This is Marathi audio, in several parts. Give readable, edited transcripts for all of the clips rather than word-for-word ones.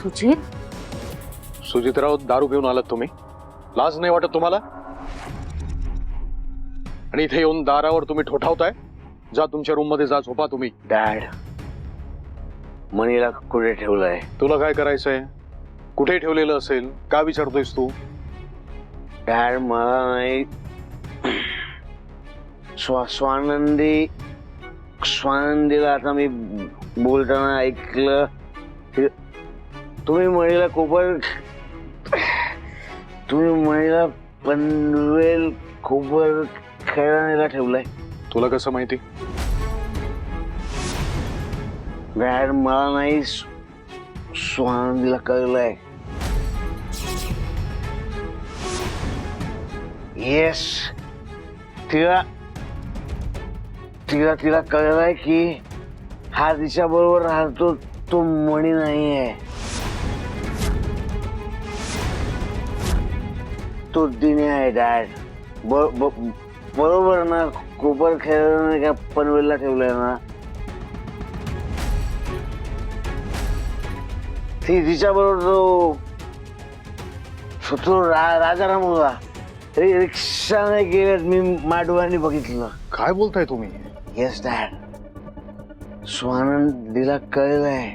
सुजित सुजितराव, दारू पिऊन आलात तुम्ही? लाज नाही वाटत तुम्हाला? आणि इथे येऊन दारावर तुम्ही ठोठावताय? जा तुमच्या रूम मध्ये, जा झोपा तुम्ही. डॅड, मनीला कुठे ठेवलंय? तुला काय करायचंय? कुठे ठेवलेलं असेल का विचारतोयस तू? डॅड, मला नाही स्वानंदीला आता मी बोलताना ऐकलं, तुम्ही मणीला पनवेल कोपर खेळायला ठेवलंय. तुला कसं माहिती? डॅड, मला नाही, स्वानंदीला कळलंय. येस, तिला कळलंय की हा तिच्या बरोबर राहतो तो मणी नाहीये, तो दिने आहे. डॅड, बरोबर ना? कोपर खेळायला का पनवेलला ठेवलंय ना? तिच्या बरोबर तो राजाराम होता. रिक्षाने गेलेत, मी माडवानी बघितलं. काय बोलताय तुम्ही? येस डॅड, स्वानंदीला कळलंय.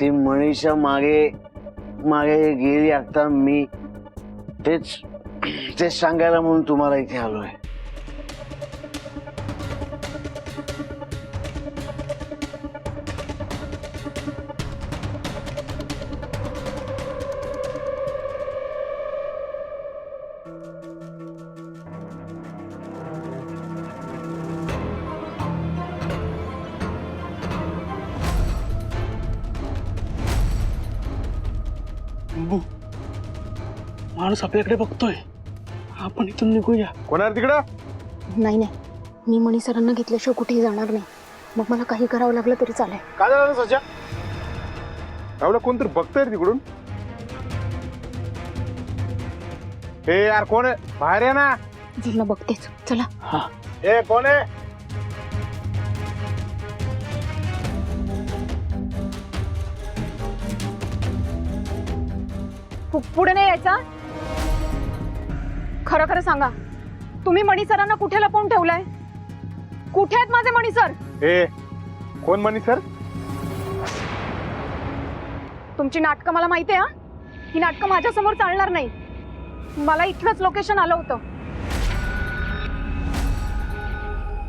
ती मनीषा मागे गेली. आता मी तेच सांगायला म्हणून तुम्हाला इथे आलोय. माणूस आपल्याकडे बघतोय, आपण इथून निघूया. कोणाला तिकडं? नाही नाही, मी मणी सरांना घेतल्याशिवाय कुठेही जाणार नाही. मग मला काही करावं लागलं तरी चालेल. काय झालं सच्या? एवढं कोणतरी बघतंय तिकडून. हे यार, कोण आहे? बाहेर या ना. चल ना, बघतेच. चला. हा, ए, कोण आहे? पुढे नाही यायचा. खरं खरं सांगा, तुम्ही मणी सरांना कुठे लपवून ठेवलंय? कुठे आहेत माझे मणी सर? ए, कोण मनी सर? तुमची नाटकं मला माहिती आहे. ही नाटकं माझ्या समोर चालणार नाही. मला इथलंच लोकेशन आलं होतं,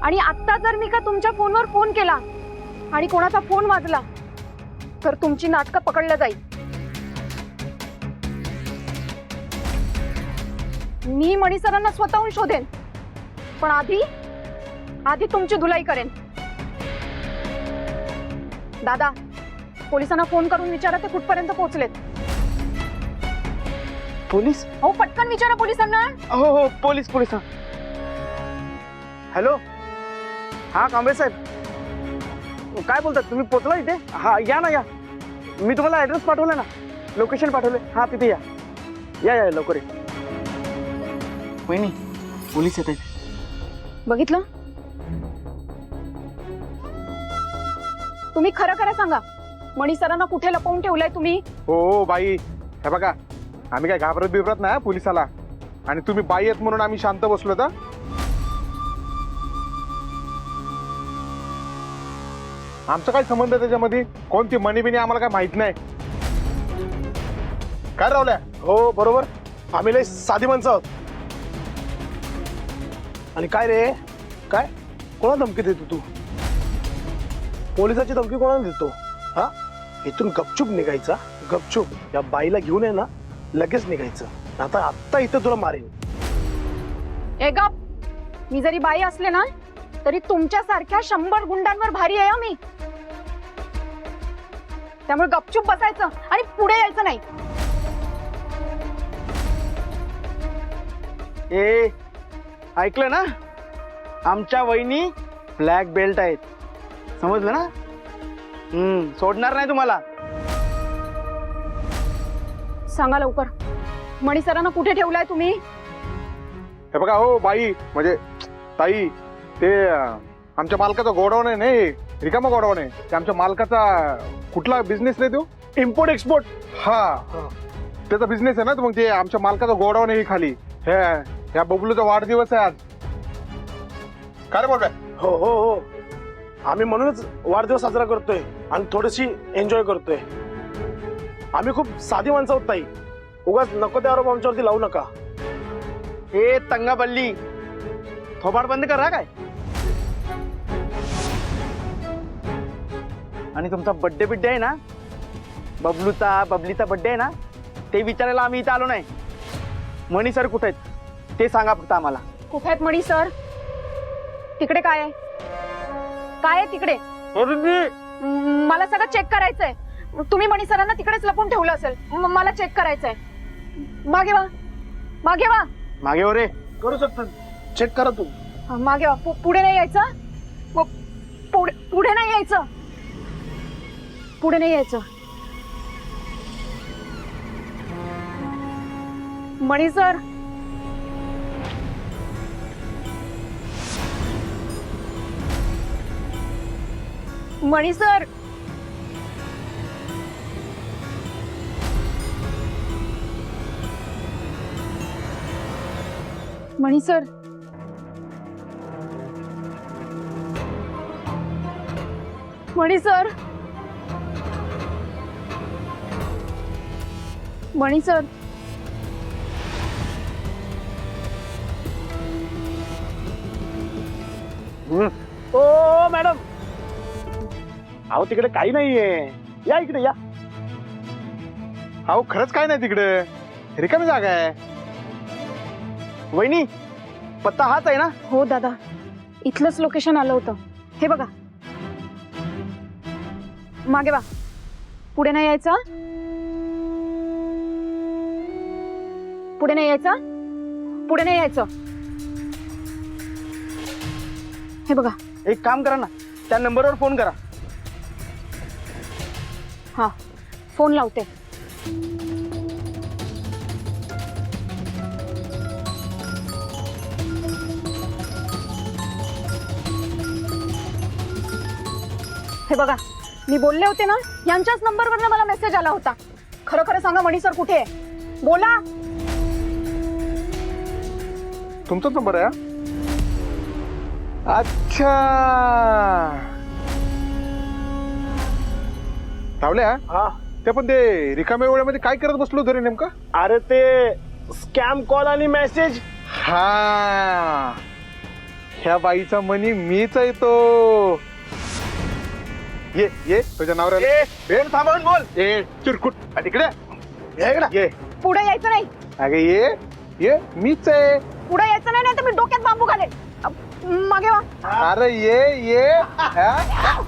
आणि आता जर मी का तुमच्या फोनवर फोन केला आणि कोणाचा फोन वाजला तर तुमची नाटकं पकडलं जाईल. मी मणी सरांना स्वतःहून शोधेन, पण आधी तुमची धुलाई करेन. दादा, पोलिसांना फोन करून विचारा ते कुठपर्यंत पोहोचलेत. पोलीस? हो, पटकन विचारा पोलिसांना. हो, पोलीस. हॅलो, हा कांबळे साहेब, काय बोलतात? तुम्ही पोहोचला इथे? हा, या ना, या. मी तुम्हाला ऍड्रेस पाठवला ना, लोकेशन पाठवले. हा, तिथे या लवकर या. वहिनी, पोलीस येत आहेत. बघितलं? तुम्ही खरं खरं सांगा, मणी सरांना कुठे लपवून ठेवलंय तुम्ही? हो बाई, हे बघा, आम्ही काय घाबरत बिबरत नाही पोलिसाला. आणि तुम्ही बाई आहेत म्हणून आम्ही शांत बसलो. तर आमचा काय संबंध त्याच्यामध्ये? कोणती मनी बिनी आम्हाला काय माहित नाही. काय रावल्या? हो, बरोबर. आम्ही लय साधी माणसं आहोत. आणि काय रे, काय कोणाला धमकी देतो तू? पोलिसाची धमकी कोणाला देतो? हा, इथून गपचूप निघायचा. गपचूप या बाईला घेऊन आहे ना, लगेच निघायचं. आता इथं तुला मारेन. ए गप. मी जरी बाई असले ना तरी तुमच्या सारख्या 100 गुंडांवर भारी आहे मी. त्यामुळे गपचूप बसायचं आणि पुढे यायचं नाही. ए, ऐकलं ना? आमच्या वहिनी ब्लॅक बेल्ट आहेत, समजलं ना? सोडणार नाही तुम्हाला. सांगा लवकर, मणी सरांना कुठे ठेवलाय तुम्ही? हे बघा हो बाई, म्हणजे ताई, ते आमच्या मालकाचा गोडाऊन आहे. नाही, रिकामा गोडाऊन आहे. ते आमच्या मालकाचा कुठला बिझनेस रे तो? Import export. हा त्याचा बिझनेस आहे ना, तर मग ते आमच्या मालकाचा गोडाऊन आहे खाली. ह्या बबलूचा वाढदिवस आहे आज. काय रे बोलताय? हो हो हो, आम्ही म्हणूनच वाढदिवस साजरा करतोय आणि थोडीशी एन्जॉय करतोय. आम्ही खूप साधी माणसं आहोत ताई, उगाच नको त्या आरोप आमच्यावरती लावू नका. हे तंगा बल्ली, थोबाड बंद करा काय. आणि तुमचा बड्डे आहे ना, बबलीचा बड्डे आहे ना, ते विचारायला आम्ही इथं आलो नाही. मणी सर कुठे आहेत ते सांगा फक्त आम्हाला. कुठे आहेत मणी सर? तिकडे काय आहे? काय आहे तिकडे? मला सगळं चेक करायचंय. तुम्ही मणी सरांना तिकडेच लपून ठेवलं असेल. मला चेक करायचंय. मागे वा, मागे वा, मागे हो रे. करू शकता, चेक करा तू. मागे वा. पुढे नाही यायचं. पुढे नाही यायचं. पुढे नाही यायचं. मणी सर, मणी सर, मणी सर, मणी सर, मणी सर, ओ मॅडम, अहो तिकडे काही नाहीये, या इकडे या. अहो खरंच काय नाही तिकडे, रिकामी जागा आहे. वहिनी, पत्ता हाच आहे ना? हो दादा, इथलंच लोकेशन आलं होतं. हे बघा. मागे वा. पुढे नाही यायचं. पुढे नाही यायचं. पुढे नाही यायचं. हे बघा. एक काम करा ना, त्या नंबरवर फोन करा. हा, फोन लावते. हे बघा, मी बोलले होते ना, यांच्याच नंबरवरनं मला मेसेज आला होता. खरं खरं सांगा मणी सर कुठे आहे? बोला. तुमचाच नंबर आहे हा? अच्छा, धावल्या. हा, ते पण ते रिकाम्या वेळेमध्ये काय करत बसलो तरी नेमकं? अरे ते स्कॅम कॉल आणि मेसेज. हा, ह्या बाईचा मनी मीच आहे तो. ये ये तुझ्या नावावर थांबवून बोल. ए चिरकुट तिकडे हे इकडे. ये. पुढे यायचं नाही. अगे ये ये, मीच आहे. पुढे यायचं नाही, नाही तर मी डोक्यात बांबू घालेन. मागे वा. अरे ये ये. हा?